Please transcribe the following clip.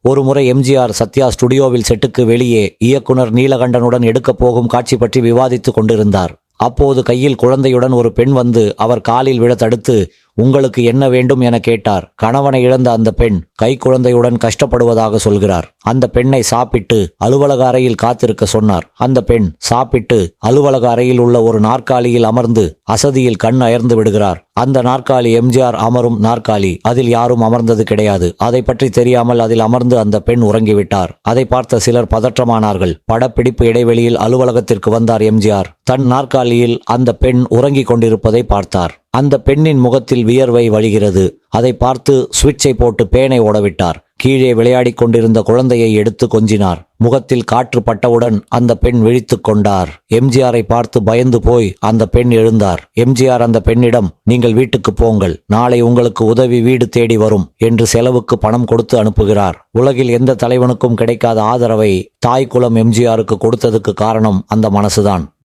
ஒருமுறை எம்ஜிஆர் சத்யா ஸ்டுடியோவில் செட்டுக்கு வெளியே இயக்குனர் நீலகண்டனுடன் எடுக்கப் போகும் காட்சி பற்றி விவாதித்துக் கொண்டிருந்தார். அப்போது கையில் குழந்தையுடன் ஒரு பெண் வந்து அவர் காலில் விழ தடுத்து, உங்களுக்கு என்ன வேண்டும் என கேட்டார். கணவனை இழந்த அந்த பெண் கைக்குழந்தையுடன் கஷ்டப்படுவதாக சொல்கிறார். அந்த பெண்ணை சாப்பிட்டு அலுவலக அறையில் காத்திருக்க சொன்னார். அந்த பெண் சாப்பிட்டு அலுவலக அறையில் உள்ள ஒரு நாற்காலியில் அமர்ந்து அசதியில் கண் அயர்ந்து விடுகிறார். அந்த நாற்காலி எம்ஜிஆர் அமரும் நாற்காலி. அதில் யாரும் அமர்ந்தது கிடையாது. அதை பற்றி தெரியாமல் அதில் அமர்ந்து அந்த பெண் உறங்கிவிட்டார். அதை பார்த்த சிலர் பதற்றமானார்கள். படப்பிடிப்பு இடைவெளியில் அலுவலகத்திற்கு வந்தார் எம்ஜிஆர். தன் நாற்காலியில் அந்த பெண் உறங்கிக் கொண்டிருப்பதை பார்த்தார். அந்த பெண்ணின் முகத்தில் வியர்வை வழிகிறது. அதை பார்த்து சுவிட்சை போட்டு பேனை ஓடவிட்டார். கீழே விளையாடிக் கொண்டிருந்த குழந்தையை எடுத்து கொஞ்சினார். முகத்தில் காற்று பட்டவுடன் அந்த பெண் விழித்து கொண்டார். எம்ஜிஆரை பார்த்து பயந்து போய் அந்த பெண் எழுந்தார். எம்ஜிஆர் அந்த பெண்ணிடம், நீங்கள் வீட்டுக்கு போங்கள், நாளை உங்களுக்கு உதவி வீடு தேடி வரும் என்று செலவுக்கு பணம் கொடுத்து அனுப்புகிறார். உலகில் எந்த தலைவனுக்கும் கிடைக்காத ஆதரவை தாய் குலம் எம்ஜிஆருக்கு கொடுத்ததுக்கு காரணம் அந்த மனசுதான்.